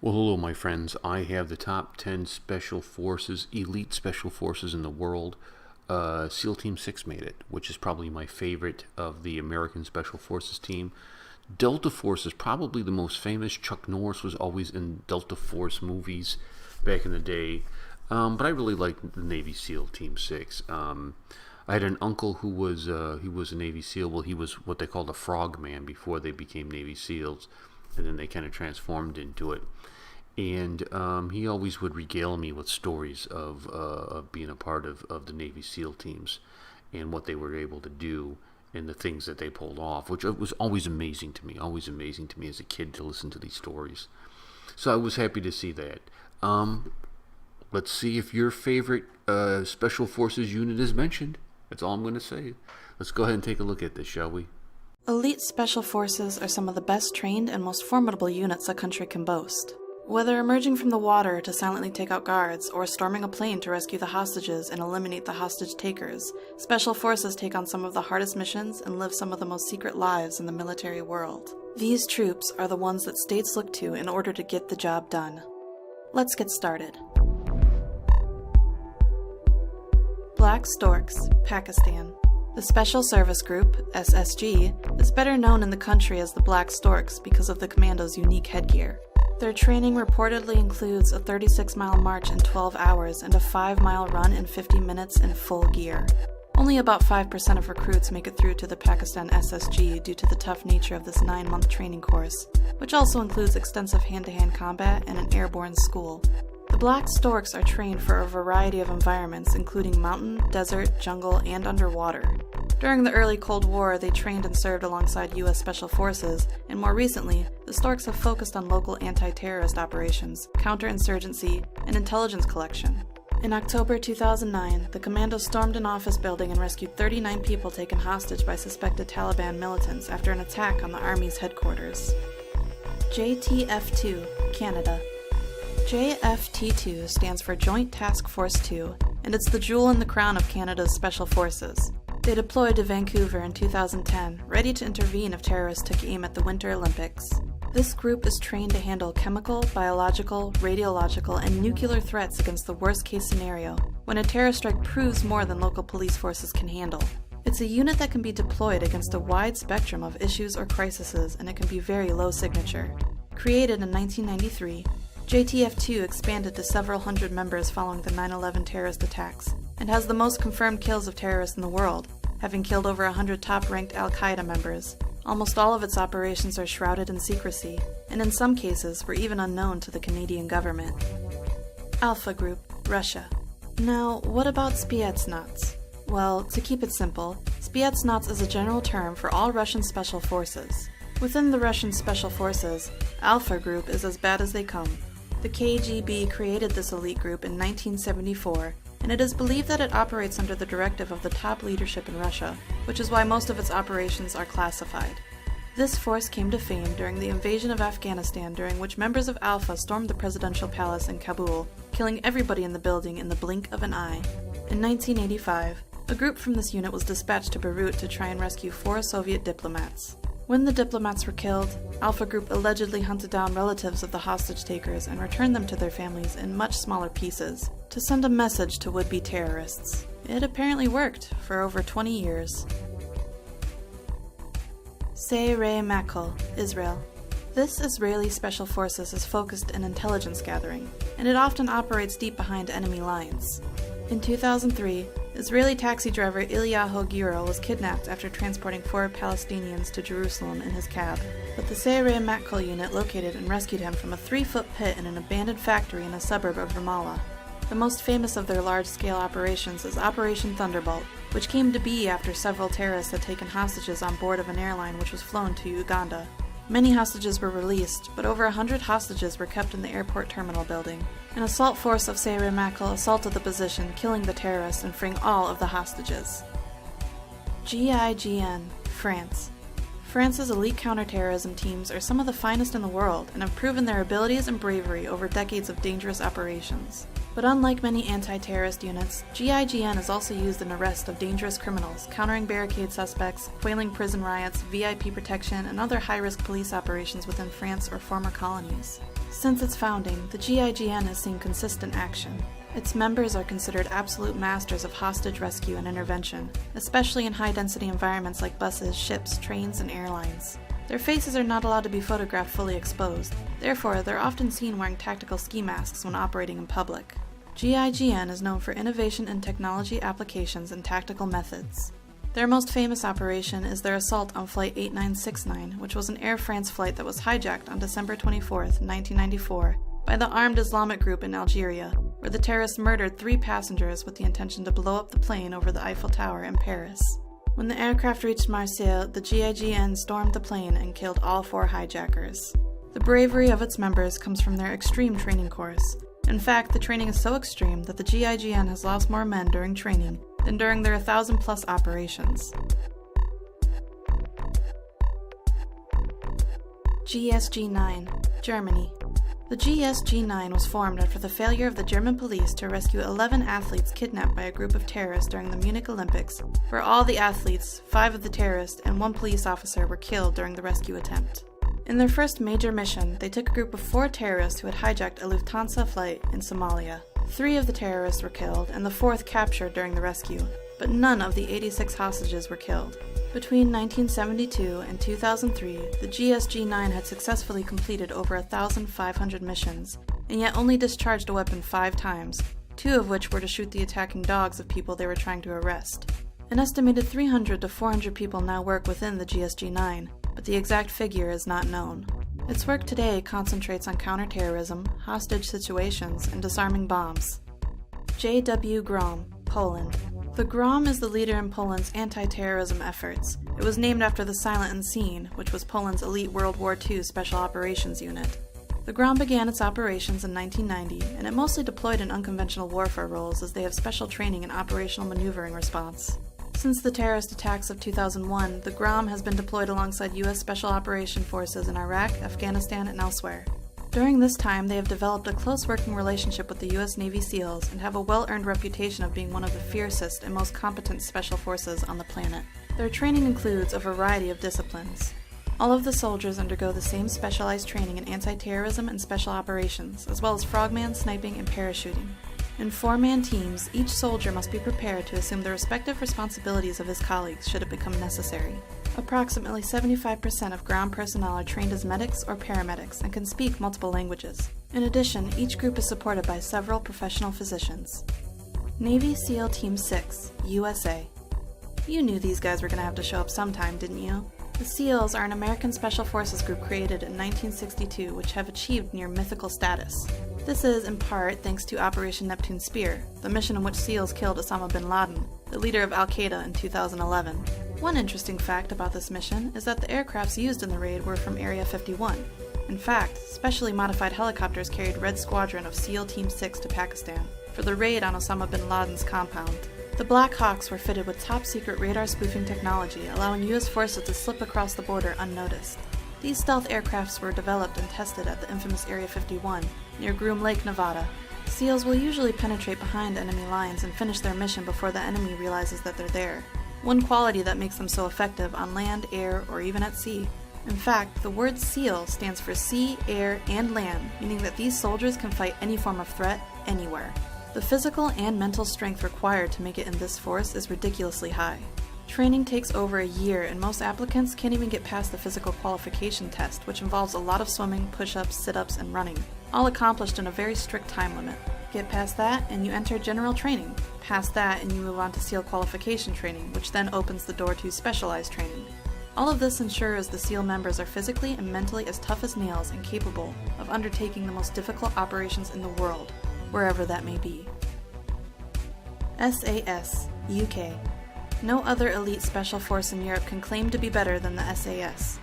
Well, hello, my friends. I have the top 10 elite special forces in the world. SEAL Team 6 made it, which is probably my favorite of the American Special Forces team. Delta Force is probably the most famous. Chuck Norris was always in Delta Force movies back in the day. But I really liked the Navy SEAL Team 6. I had an uncle who was he was a Navy SEAL. Well, he was what they called a frogman before they became Navy SEALs, and then they kind of transformed into it. And he always would regale me with stories of being a part of the Navy SEAL teams and what they were able to do and the things that they pulled off, which was always amazing to me as a kid to listen to these stories. So I was happy to see that. Let's see if your favorite Special Forces unit is mentioned. That's all I'm going to say. Let's go ahead and take a look at this, shall we? Elite Special Forces are some of the best trained and most formidable units a country can boast. Whether emerging from the water to silently take out guards, or storming a plane to rescue the hostages and eliminate the hostage takers, Special Forces take on some of the hardest missions and live some of the most secret lives in the military world. These troops are the ones that states look to in order to get the job done. Let's get started. Black Storks, Pakistan. The Special Service Group, SSG, is better known in the country as the Black Storks because of the commandos' unique headgear. Their training reportedly includes a 36-mile march in 12 hours and a 5-mile run in 50 minutes in full gear. Only about 5% of recruits make it through to the Pakistan SSG due to the tough nature of this 9-month training course, which also includes extensive hand-to-hand combat and an airborne school. The Black Storks are trained for a variety of environments, including mountain, desert, jungle, and underwater. During the early Cold War, they trained and served alongside U.S. Special Forces, and more recently, the Storks have focused on local anti-terrorist operations, counterinsurgency, and intelligence collection. In October 2009, the commandos stormed an office building and rescued 39 people taken hostage by suspected Taliban militants after an attack on the Army's headquarters. JTF2 Canada. JFT2 stands for Joint Task Force 2, and it's the jewel in the crown of Canada's Special Forces. They deployed to Vancouver in 2010, ready to intervene if terrorists took aim at the Winter Olympics. This group is trained to handle chemical, biological, radiological, and nuclear threats against the worst-case scenario, when a terror strike proves more than local police forces can handle. It's a unit that can be deployed against a wide spectrum of issues or crises, and it can be very low signature. Created in 1993, JTF2 expanded to several hundred members following the 9/11 terrorist attacks, and has the most confirmed kills of terrorists in the world, having killed over 100 top-ranked Al-Qaeda members. Almost all of its operations are shrouded in secrecy, and in some cases were even unknown to the Canadian government. Alpha Group, Russia. Now, what about Spetsnaz? Well, to keep it simple, Spetsnaz is a general term for all Russian special forces. Within the Russian Special Forces, Alpha Group is as bad as they come. The KGB created this elite group in 1974, and it is believed that it operates under the directive of the top leadership in Russia, which is why most of its operations are classified. This force came to fame during the invasion of Afghanistan, during which members of Alpha stormed the presidential palace in Kabul, killing everybody in the building in the blink of an eye. In 1985, a group from this unit was dispatched to Beirut to try and rescue 4 Soviet diplomats. When the diplomats were killed, Alpha Group allegedly hunted down relatives of the hostage takers and returned them to their families in much smaller pieces, to send a message to would-be terrorists. It apparently worked for over 20 years. Sayeret Matkal, Israel. This Israeli Special Forces is focused in intelligence gathering, and it often operates deep behind enemy lines. In 2003, Israeli taxi driver Ilyahu Giro was kidnapped after transporting 4 Palestinians to Jerusalem in his cab, but the Sayeret Matkal unit located and rescued him from a 3-foot pit in an abandoned factory in a suburb of Ramallah. The most famous of their large-scale operations is Operation Thunderbolt, which came to be after several terrorists had taken hostages on board of an airline which was flown to Uganda. Many hostages were released, but over 100 hostages were kept in the airport terminal building. An assault force of Sayeret Matkal assaulted the position, killing the terrorists and freeing all of the hostages. GIGN France. France's elite counterterrorism teams are some of the finest in the world and have proven their abilities and bravery over decades of dangerous operations. But unlike many anti-terrorist units, GIGN is also used in arrest of dangerous criminals, countering barricade suspects, quelling prison riots, VIP protection, and other high-risk police operations within France or former colonies. Since its founding, the GIGN has seen consistent action. Its members are considered absolute masters of hostage rescue and intervention, especially in high-density environments like buses, ships, trains, and airlines. Their faces are not allowed to be photographed fully exposed, therefore they're often seen wearing tactical ski masks when operating in public. GIGN is known for innovation in technology applications and tactical methods. Their most famous operation is their assault on Flight 8969, which was an Air France flight that was hijacked on December 24, 1994, by the armed Islamic group in Algeria, where the terrorists murdered 3 passengers with the intention to blow up the plane over the Eiffel Tower in Paris. When the aircraft reached Marseille, the GIGN stormed the plane and killed all 4 hijackers. The bravery of its members comes from their extreme training course. In fact, the training is so extreme that the GIGN has lost more men during training than during their 1,000+ operations. GSG-9, Germany. The GSG-9 was formed after the failure of the German police to rescue 11 athletes kidnapped by a group of terrorists during the Munich Olympics, where all the athletes, 5 of the terrorists, and 1 police officer were killed during the rescue attempt. In their first major mission, they took a group of 4 terrorists who had hijacked a Lufthansa flight in Somalia. 3 of the terrorists were killed, and the 4th captured during the rescue, but none of the 86 hostages were killed. Between 1972 and 2003, the GSG-9 had successfully completed over 1,500 missions, and yet only discharged a weapon 5 times, 2 of which were to shoot the attacking dogs of people they were trying to arrest. An estimated 300 to 400 people now work within the GSG-9, but the exact figure is not known. Its work today concentrates on counterterrorism, hostage situations, and disarming bombs. JW Grom, Poland. The Grom is the leader in Poland's anti-terrorism efforts. It was named after the Silent Unseen, which was Poland's elite World War II Special Operations Unit. The Grom began its operations in 1990, and it mostly deployed in unconventional warfare roles as they have special training in operational maneuvering response. Since the terrorist attacks of 2001, the Grom has been deployed alongside U.S. Special Operation Forces in Iraq, Afghanistan, and elsewhere. During this time, they have developed a close working relationship with the U.S. Navy SEALs and have a well-earned reputation of being one of the fiercest and most competent special forces on the planet. Their training includes a variety of disciplines. All of the soldiers undergo the same specialized training in anti-terrorism and special operations, as well as frogman, sniping, and parachuting. In 4-man teams, each soldier must be prepared to assume the respective responsibilities of his colleagues should it become necessary. Approximately 75% of ground personnel are trained as medics or paramedics and can speak multiple languages. In addition, each group is supported by several professional physicians. Navy SEAL Team 6, USA. You knew these guys were going to have to show up sometime, didn't you? The SEALs are an American Special Forces group created in 1962 which have achieved near mythical status. This is, in part, thanks to Operation Neptune Spear, the mission in which SEALs killed Osama bin Laden, the leader of Al-Qaeda in 2011. One interesting fact about this mission is that the aircrafts used in the raid were from Area 51. In fact, specially modified helicopters carried Red Squadron of SEAL Team 6 to Pakistan for the raid on Osama bin Laden's compound. The Black Hawks were fitted with top-secret radar spoofing technology, allowing U.S. forces to slip across the border unnoticed. These stealth aircrafts were developed and tested at the infamous Area 51, near Groom Lake, Nevada. SEALs will usually penetrate behind enemy lines and finish their mission before the enemy realizes that they're there. One quality that makes them so effective on land, air, or even at sea. In fact, the word SEAL stands for sea, air, and land, meaning that these soldiers can fight any form of threat, anywhere. The physical and mental strength required to make it in this force is ridiculously high. Training takes over a year, and most applicants can't even get past the physical qualification test, which involves a lot of swimming, push-ups, sit-ups, and running, all accomplished in a very strict time limit. Get past that, and you enter general training. Past that, and you move on to SEAL qualification training, which then opens the door to specialized training. All of this ensures the SEAL members are physically and mentally as tough as nails and capable of undertaking the most difficult operations in the world, wherever that may be. SAS, UK. No other elite special force in Europe can claim to be better than the SAS.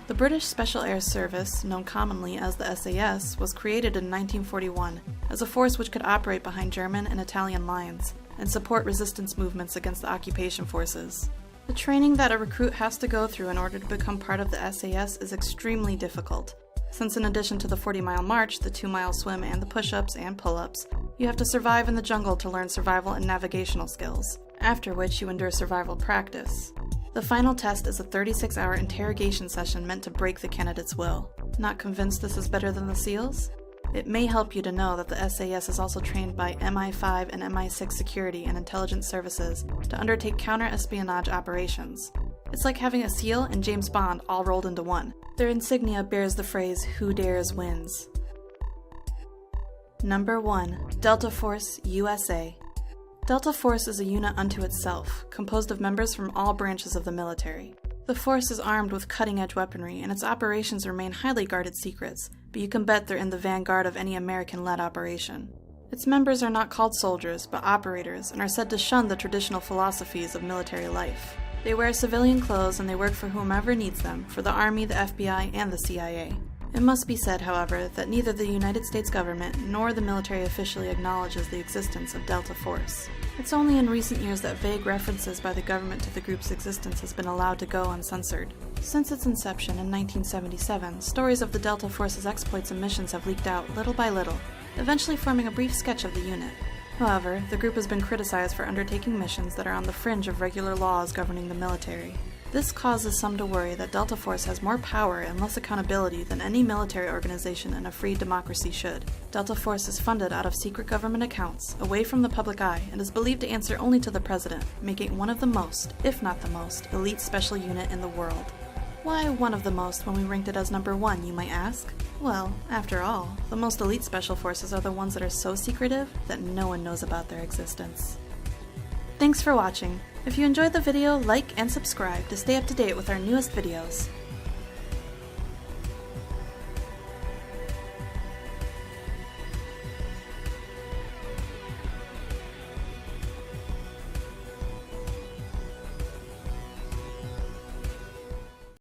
The British Special Air Service, known commonly as the SAS, was created in 1941 as a force which could operate behind German and Italian lines and support resistance movements against the occupation forces. The training that a recruit has to go through in order to become part of the SAS is extremely difficult, since in addition to the 40-mile march, the 2-mile swim, and the push-ups and pull-ups, you have to survive in the jungle to learn survival and navigational skills, after which you endure survival practice. The final test is a 36-hour interrogation session meant to break the candidate's will. Not convinced this is better than the SEALs? It may help you to know that the SAS is also trained by MI5 and MI6 security and intelligence services to undertake counter-espionage operations. It's like having a SEAL and James Bond all rolled into one. Their insignia bears the phrase, "Who dares wins." Number 1. Delta Force, USA. Delta Force is a unit unto itself, composed of members from all branches of the military. The force is armed with cutting-edge weaponry, and its operations remain highly guarded secrets, but you can bet they're in the vanguard of any American-led operation. Its members are not called soldiers, but operators, and are said to shun the traditional philosophies of military life. They wear civilian clothes and they work for whomever needs them, for the Army, the FBI, and the CIA. It must be said, however, that neither the United States government nor the military officially acknowledges the existence of Delta Force. It's only in recent years that vague references by the government to the group's existence has been allowed to go uncensored. Since its inception in 1977, stories of the Delta Force's exploits and missions have leaked out little by little, eventually forming a brief sketch of the unit. However, the group has been criticized for undertaking missions that are on the fringe of regular laws governing the military. This causes some to worry that Delta Force has more power and less accountability than any military organization in a free democracy should. Delta Force is funded out of secret government accounts, away from the public eye, and is believed to answer only to the president, making it one of the most, if not the most, elite special unit in the world. Why one of the most when we ranked it as number 1, you might ask? Well, after all, the most elite special forces are the ones that are so secretive that no one knows about their existence. Thanks for watching. If you enjoyed the video, like and subscribe to stay up to date with our newest videos.